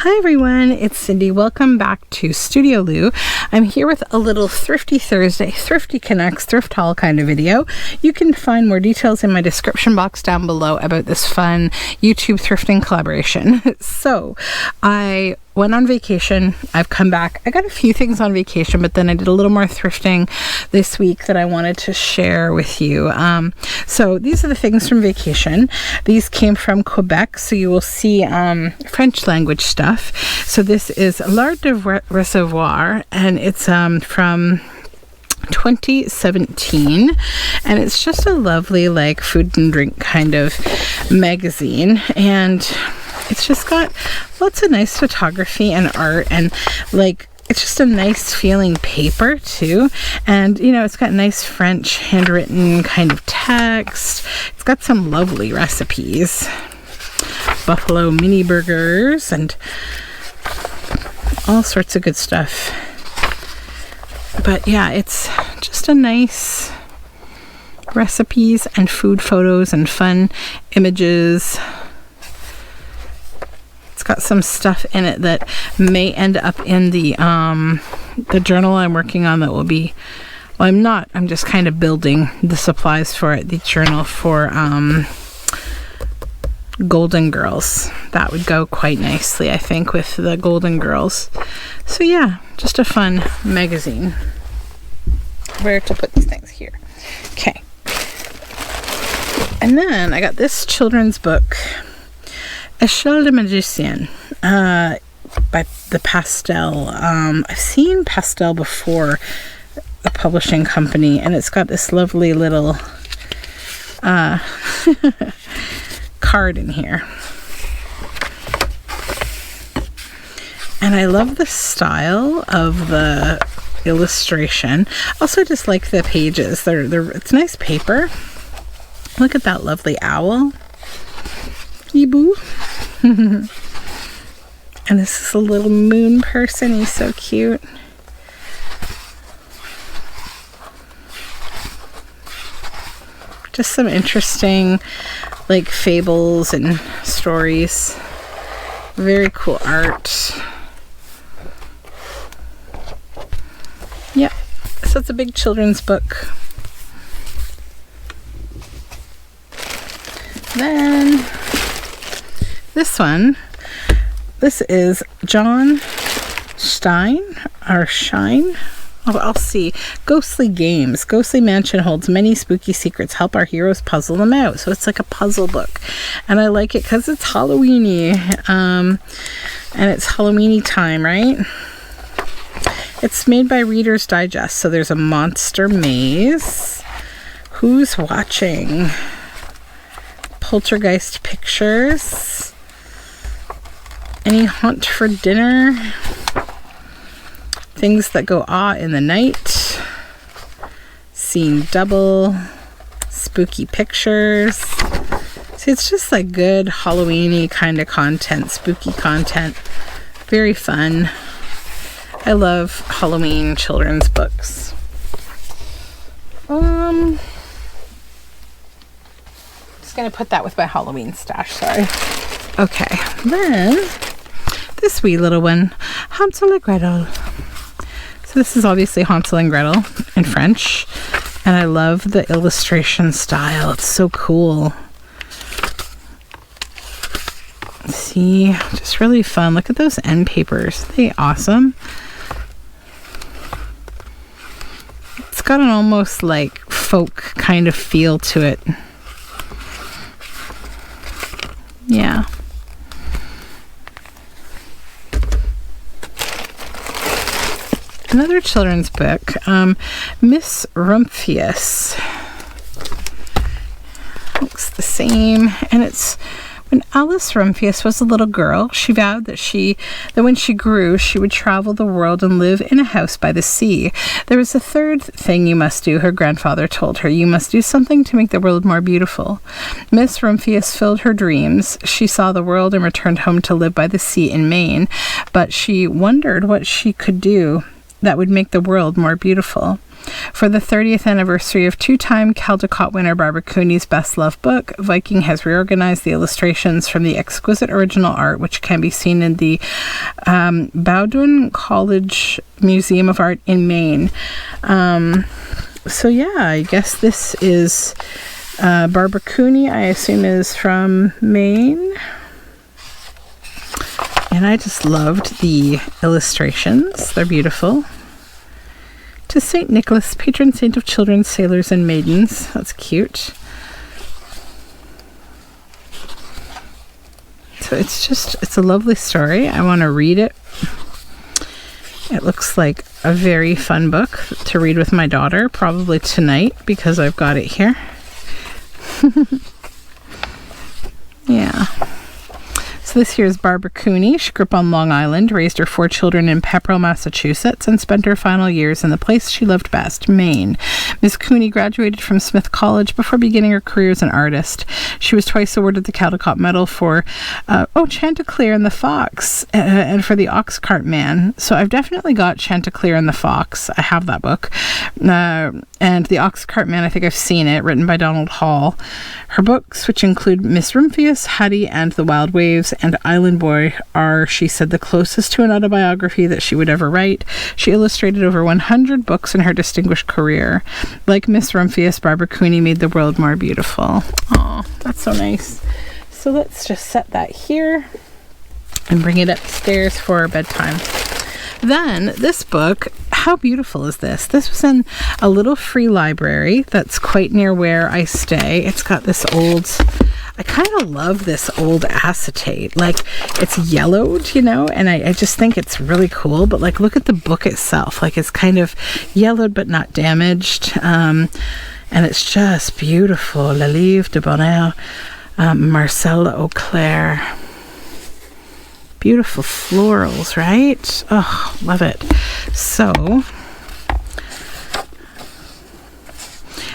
Hi everyone, it's Cindy. Welcome back to Studioloo. I'm here with a little Thrifty Thursday, Thrifty Canucks thrift haul kind of video. You can find more details in my description box down below about this fun YouTube thrifting collaboration. So I went on vacation. I've come back. I got a few things on vacation, but then I did a little more thrifting this week that I wanted to share with you. So these are the things from vacation. These came from Quebec, so you will see French language stuff. So this is L'Art de Recevoir, and it's from 2017, and it's just a lovely like food and drink kind of magazine, and it's just got lots of nice photography and art, and like it's just a nice feeling paper too. And you know, it's got nice French handwritten kind of text. It's got some lovely recipes, buffalo mini burgers and all sorts of good stuff. But yeah, it's just a nice recipes and food photos and fun images. It's got some stuff in it that may end up in the journal I'm working on that will be, well, I'm just kind of building the supplies for it, the journal for Golden Girls. That would go quite nicely, I think, with the Golden Girls. So yeah, just a fun magazine. Where to put these things here? Okay. And then I got this children's book, Échelle de Magicien, by the Pastel. I've seen Pastel before, a publishing company, and it's got this lovely little card in here. And I love the style of the illustration. Also just like the pages. It's nice paper. Look at that lovely owl. Eeboo. And this is a little moon person. He's so cute. Just some interesting like fables and stories. Very cool art. Yeah, so it's a big children's book. Then this one, this is John Stein or Shine. Oh, I'll see. Ghostly Games. Ghostly Mansion holds many spooky secrets. Help our heroes puzzle them out. So it's like a puzzle book. And I like it because it's Halloween-y. And it's Halloween-y time, right? It's made by Reader's Digest. So there's a monster maze. Who's watching? Poltergeist pictures. Any haunt for dinner? Things that go in the night. Scene double. Spooky pictures. So it's just like good Halloween-y kind of content. Spooky content. Very fun. I love Halloween children's books. Just gonna put that with my Halloween stash, sorry. Okay, then this wee little one, Hansel and Gretel. So this is obviously Hansel and Gretel in French, and I love the illustration style. It's so cool. See, just really fun. Look at those end papers. Aren't they awesome? It's got an almost like folk kind of feel to it. Yeah. Another children's book, Miss Rumphius. Looks the same, and it's when Alice Rumphius was a little girl, she vowed that when she grew, she would travel the world and live in a house by the sea. There is a third thing you must do, her grandfather told her. You must do something to make the world more beautiful. Miss Rumphius filled her dreams. She saw the world and returned home to live by the sea in Maine, but she wondered what she could do that would make the world more beautiful. For the 30th anniversary of two-time Caldecott winner Barbara Cooney's best-loved book, Viking has reorganized the illustrations from the exquisite original art, which can be seen in the Bowdoin College Museum of Art in Maine. So yeah, I guess this is Barbara Cooney, I assume is from Maine. And I just loved the illustrations. They're beautiful. To St. Nicholas, patron saint of children, sailors, and maidens. That's cute. So it's a lovely story. I want to read it. It looks like a very fun book to read with my daughter, probably tonight because I've got it here. Yeah. So this here is Barbara Cooney. She grew up on Long Island, raised her 4 children in Pepperell, Massachusetts, and spent her final years in the place she loved best, Maine. Ms. Cooney graduated from Smith College before beginning her career as an artist. She was twice awarded the Caldecott Medal for Chanticleer and the Fox and for the Ox Cart Man. So I've definitely got Chanticleer and the Fox. I have that book. And the Ox Cart Man, I think I've seen it, written by Donald Hall. Her books, which include Miss Rumphius, Hattie, and the Wild Waves, and Island Boy, are, she said, the closest to an autobiography that she would ever write. She illustrated over 100 books in her distinguished career. Like Miss Rumphius, Barbara Cooney made the world more beautiful. Oh, that's so nice. So let's just set that here and bring it upstairs for bedtime. Then this book, how beautiful is this? This was in a little free library that's quite near where I stay. It's got this old, I kind of love this old acetate. Like, it's yellowed, you know, and I just think it's really cool. But like, look at the book itself. Like, it's kind of yellowed but not damaged. And it's just beautiful. Le Livre de Bonheur, Marcel Auclair. Beautiful florals, right? Oh, love it. So, and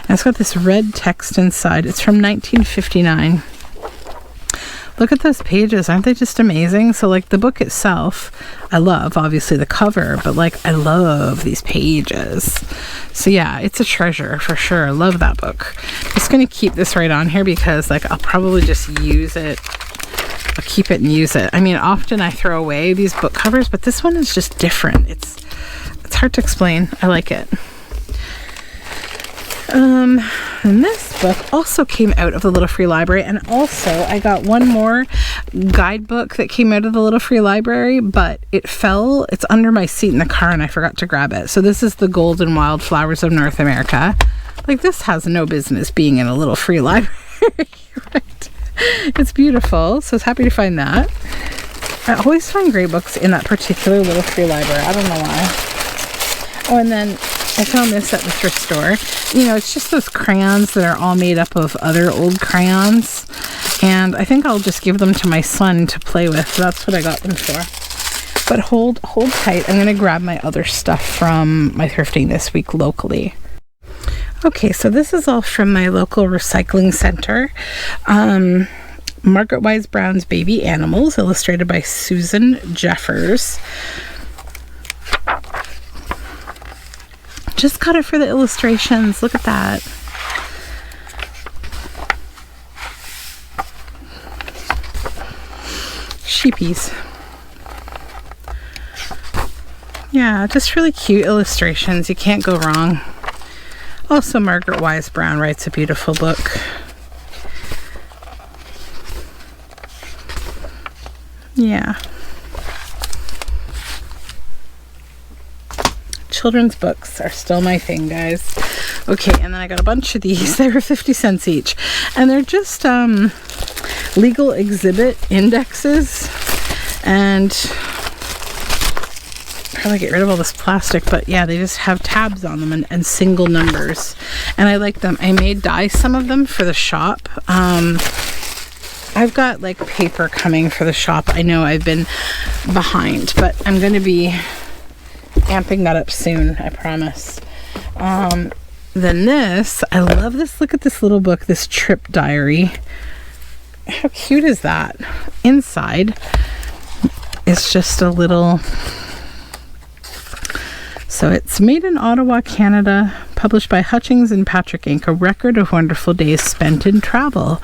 it's got this red text inside. It's from 1959. Look at those pages. Aren't they just amazing? So, like, the book itself, I love, obviously, the cover, but, like, I love these pages. So, yeah, it's a treasure for sure. I love that book. I'm just going to keep this right on here because, like, I'll probably just use it. I'll keep it and use it. I mean, often I throw away these book covers, but this one is just different. It's hard to explain. I like it. And this book also came out of the Little Free Library, and also I got one more guidebook that came out of the Little Free Library, but it fell. It's under my seat in the car, and I forgot to grab it. So this is the Golden Wildflowers of North America. Like, this has no business being in a Little Free Library, right? It's beautiful, so I was happy to find that. I always find great books in that particular Little Free Library. I don't know why. Oh, and then I found this at the thrift store. You know, it's just those crayons that are all made up of other old crayons. And I think I'll just give them to my son to play with. That's what I got them for. But hold tight. I'm going to grab my other stuff from my thrifting this week locally. Okay, so this is all from my local recycling center. Margaret Wise Brown's Baby Animals, illustrated by Susan Jeffers. Just got it for the illustrations. Look at that. Sheepies. Yeah, just really cute illustrations. You can't go wrong. Also, Margaret Wise Brown writes a beautiful book. Yeah. Children's books are still my thing, guys. Okay, and then I got a bunch of these. They were 50 cents each. And they're just legal exhibit indexes. And probably get rid of all this plastic, but yeah, they just have tabs on them and single numbers, and I like them. I may dye some of them for the shop. I've got like paper coming for the shop. I know I've been behind, but I'm going to be amping that up soon, I promise. Then this, I love this. Look at this little book, this trip diary. How cute is that? Inside, it's just a little... So it's made in Ottawa, Canada, published by Hutchings and Patrick Inc., a record of wonderful days spent in travel.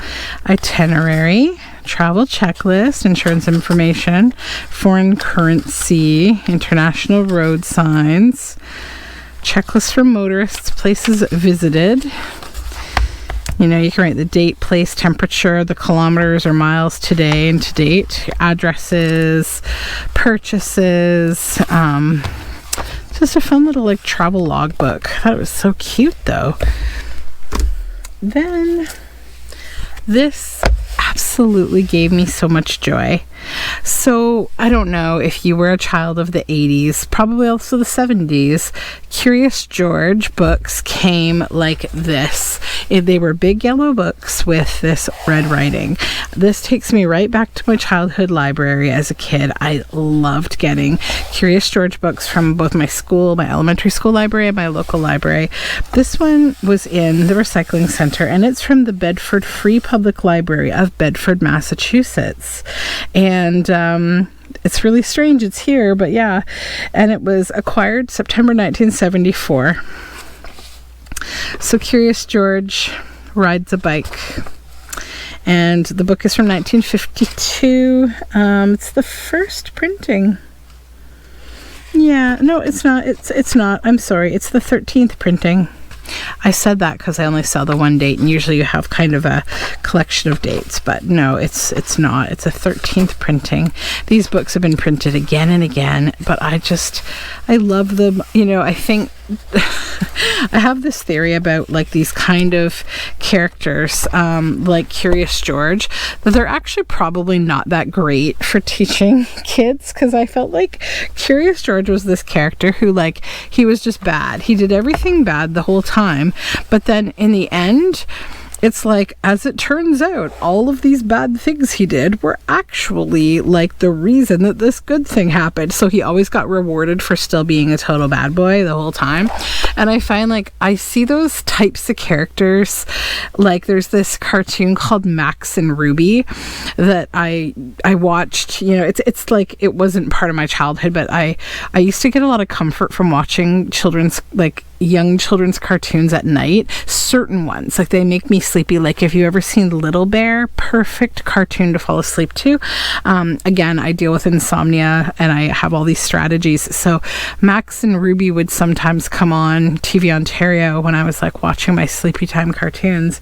Itinerary, travel checklist, insurance information, foreign currency, international road signs, checklist for motorists, places visited. You know, you can write the date, place, temperature, the kilometers or miles today and to date, addresses, purchases. Just a fun little like travel logbook. I thought it was so cute though. Then this absolutely gave me so much joy. So I don't know if you were a child of the 80s, probably also the 70s. Curious George books came like this. They were big yellow books with this red writing. This takes me right back to my childhood library as a kid. I loved getting Curious George books from both my school, my elementary school library, and my local library. This one was in the recycling center, and it's from the Bedford Free Public Library of Bedford, Massachusetts. And it's really strange it's here, but yeah. And it was acquired September 1974. So Curious George rides a bike. And the book is from 1952. It's the first printing. Yeah, no, it's not. It's not. I'm sorry. It's the 13th printing. I said that because I only saw the one date, and usually you have kind of a collection of dates, but no, it's not. It's a 13th printing. These books have been printed again and again, but I love them. You know, I think I have this theory about like these kind of characters, like Curious George, that they're actually probably not that great for teaching kids, because I felt like Curious George was this character who, like, he was just bad. He did everything bad the whole time, but then in the end, it's like, as it turns out, all of these bad things he did were actually like the reason that this good thing happened. So he always got rewarded for still being a total bad boy the whole time. And I find like I see those types of characters. Like there's this cartoon called Max and Ruby that I watched. You know, it's like, it wasn't part of my childhood, but I used to get a lot of comfort from watching young children's cartoons at night. Certain ones, like, they make me sleepy. Like, if you ever seen Little Bear, perfect cartoon to fall asleep to. Again, I deal with insomnia and I have all these strategies. So Max and Ruby would sometimes come on TV Ontario when I was like watching my sleepy time cartoons.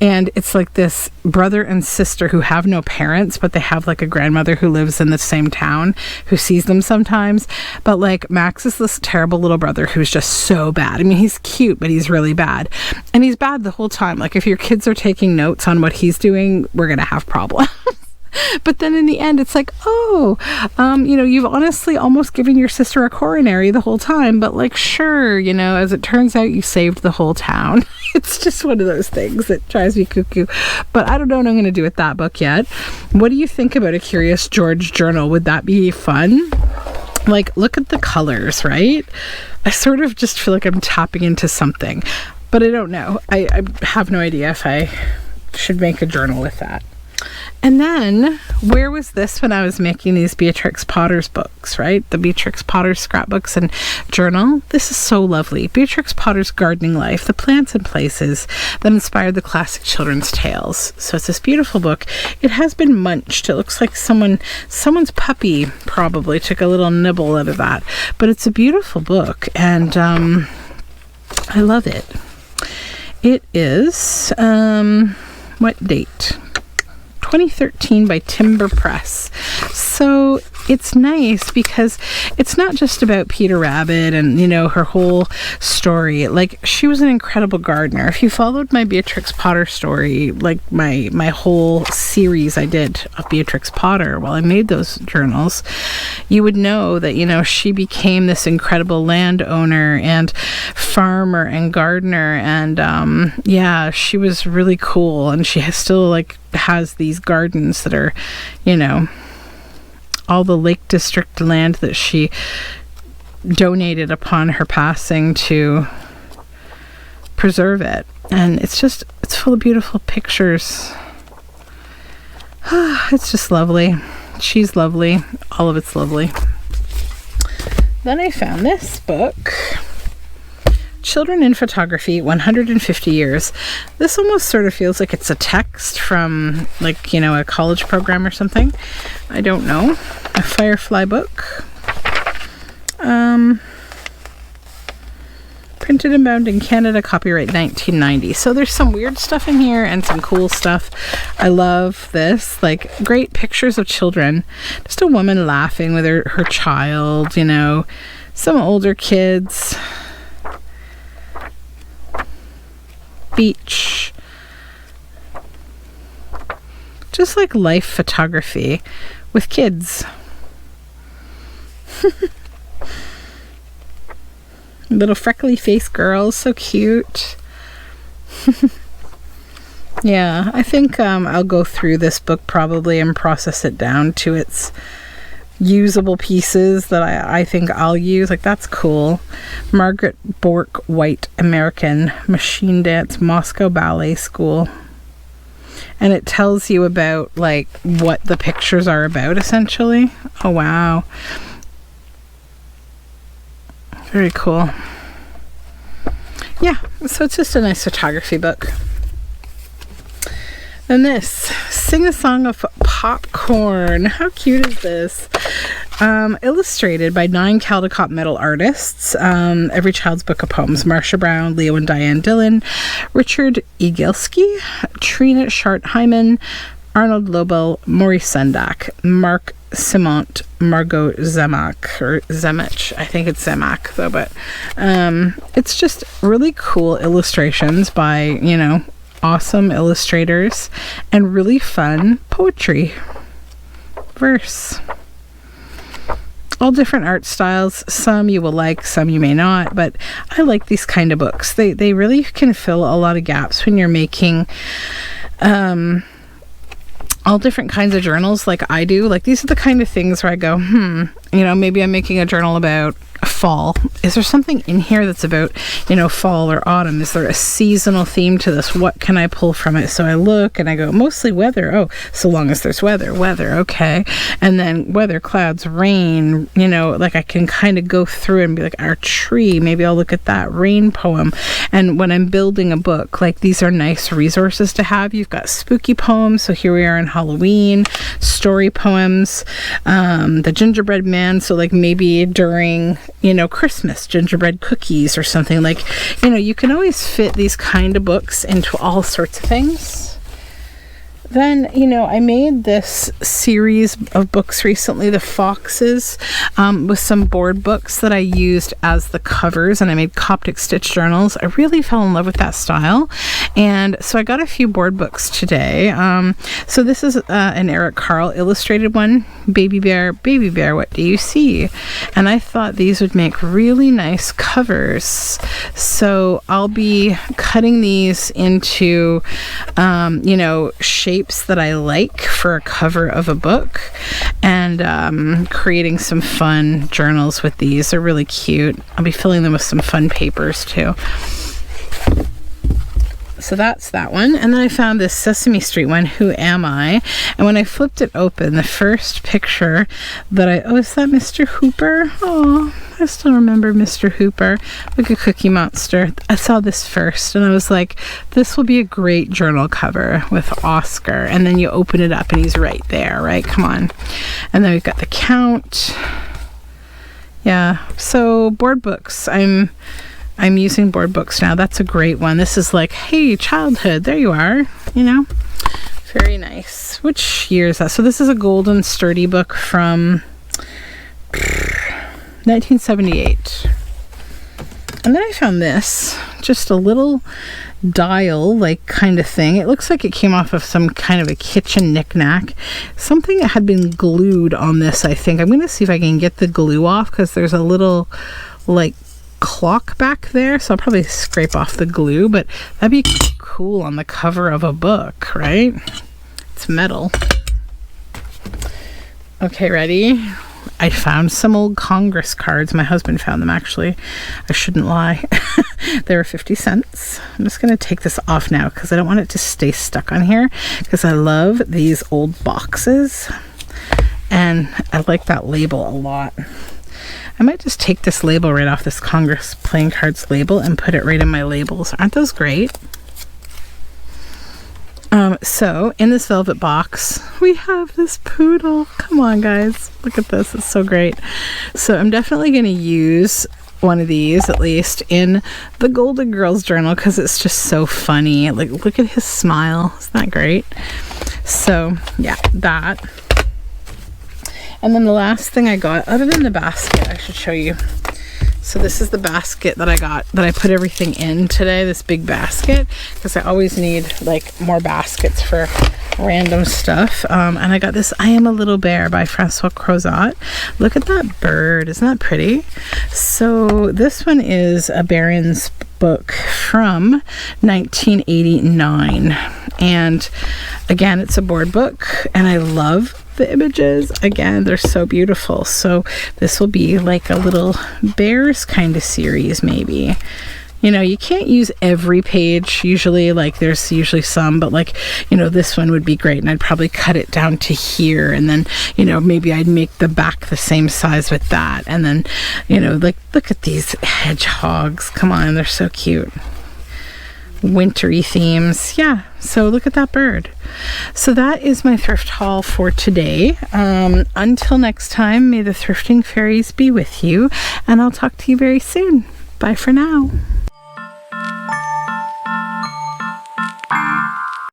And it's like this brother and sister who have no parents, but they have like a grandmother who lives in the same town who sees them sometimes. But like Max is this terrible little brother who's just so bad. I mean, he's cute, but he's really bad. And he's bad the whole time. Like if your kids are taking notes on what he's doing, we're going to have problems. But then in the end, it's like, you've honestly almost given your sister a coronary the whole time. But like, sure, as it turns out, you saved the whole town. It's just one of those things that drives me cuckoo. But I don't know what I'm going to do with that book yet. What do you think about a Curious George journal? Would that be fun? Like, look at the colors, right? I sort of just feel like I'm tapping into something. But I don't know. I have no idea if I should make a journal with that. And then, where was this when I was making these Beatrix Potter's books, right? The Beatrix Potter's scrapbooks and journal. This is so lovely. Beatrix Potter's Gardening Life, the plants and places that inspired the classic children's tales. So it's this beautiful book. It has been munched. It looks like someone's puppy probably took a little nibble out of that. But it's a beautiful book, and I love it. It is, what date? 2013 by Timber Press. So it's nice because it's not just about Peter Rabbit and, her whole story. Like, she was an incredible gardener. If you followed my Beatrix Potter story, like my whole series I did of Beatrix Potter while I made those journals, you would know that, she became this incredible landowner and farmer and gardener. And, she was really cool. And she has these gardens that are, all the Lake District land that she donated upon her passing to preserve it. And it's full of beautiful pictures. It's just lovely. She's lovely. All of it's lovely. Then I found this book, Children in Photography, 150 Years. This almost sort of feels like it's a text from, like, you know, a college program or something. I don't know. A Firefly book. Printed and bound in Canada, copyright 1990. So there's some weird stuff in here and some cool stuff. I love this. Like, great pictures of children. Just a woman laughing with her child, you know. Some older kids. Beach. Just like life photography with kids. Little freckly faced girls, so cute. Yeah, I think I'll go through this book probably and process it down to its usable pieces that I think I'll use. Like, that's cool. Margaret Bork White, American Machine Dance, Moscow Ballet School. And it tells you about, like, what the pictures are about, essentially. Oh, wow. Very cool. Yeah, so it's just a nice photography book. Then this, Sing a Song of Popcorn. How cute is this? Illustrated by 9 Caldecott Metal artists. Every Child's Book of Poems. Marsha Brown, Leo and Diane Dillon, Richard Egelski, Trina Shart-Hyman, Arnold Lobel, Maurice Sendak, Mark Simont, Margot Zemak, or Zemich. I think it's Zemak though, but it's just really cool illustrations by, you know, awesome illustrators and really fun poetry. Verse. All different art styles. Some you will like, some you may not, but I like these kind of books. They really can fill a lot of gaps when you're making all different kinds of journals like I do. Like, these are the kind of things where I go, you know, maybe I'm making a journal about fall. Is there something in here that's about, you know, fall or autumn? Is there a seasonal theme to this? What can I pull from it? So I look and I go, mostly weather. Oh, so long as there's weather, okay. And then weather, clouds, rain, you know, like I can kind of go through and be like, our tree, maybe I'll look at that rain poem. And when I'm building a book, like, these are nice resources to have. You've got spooky poems. So here we are in Halloween, story poems, the gingerbread man. So like maybe during, you know, Christmas, gingerbread cookies or something. Like, you know, you can always fit these kind of books into all sorts of things. Then, you know, I made this series of books recently, the Foxes, with some board books that I used as the covers, and I made Coptic stitch journals. I really fell in love with that style, and so I got a few board books today. So this is an Eric Carle illustrated one, Baby Bear, what do you see? And I thought these would make really nice covers. So I'll be cutting these into, you know, shapes that I like for a cover of a book, and creating some fun journals with these. They're really cute. I'll be filling them with some fun papers too. So that's that one. And then I found this Sesame Street one, Who Am I? And when I flipped it open, the first picture that is that Mr. Hooper? Oh, I still remember Mr. Hooper, like a Cookie Monster. I saw this first and I was like, this will be a great journal cover with Oscar. And then you open it up and he's right there, right? Come on. And then we've got the Count. Yeah. So board books. I'm using board books now. That's a great one. This is like, hey, childhood. There you are. You know, very nice. Which year is that? So this is a golden sturdy book from 1978. And then I found this, just a little dial like kind of thing. It looks like it came off of some kind of a kitchen knickknack. Something had been glued on this, I think. I'm going to see if I can get the glue off, because there's a little like clock back there, so I'll probably scrape off the glue, but that'd be cool on the cover of a book, right? It's metal. Okay, ready? I found some old Congress cards. My husband found them, actually. I shouldn't lie. They were 50 cents. I'm just going to take this off now because I don't want it to stay stuck on here, because I love these old boxes and I like that label a lot. I might just take this label right off this Congress playing cards label and put it right in my labels. Aren't those great? So in this velvet box, we have this poodle. Come on, guys. Look at this. It's so great. So I'm definitely going to use one of these, at least, in the Golden Girls journal because it's just so funny. Like, look at his smile. Isn't that great? So, yeah, that. And then the last thing I got, other than the basket, I should show you. So this is the basket that I got, that I put everything in today, this big basket, because I always need like more baskets for random stuff. And I got this I Am a Little Bear by Francois Crozat. Look at that bird. Isn't that pretty? So this one is a Barron's book from 1989. And again, it's a board book, and I love the images. Again, they're so beautiful. So this will be like a little bears kind of series, maybe. You know, you can't use every page usually, like there's usually some, but like, you know, this one would be great, and I'd probably cut it down to here, and then, you know, maybe I'd make the back the same size with that, and then, you know, like, look at these hedgehogs. Come on, they're so cute. Wintry themes. Yeah, so look at that bird. So that is my thrift haul for today. Until next time, may the thrifting fairies be with you, and I'll talk to you very soon. Bye for now.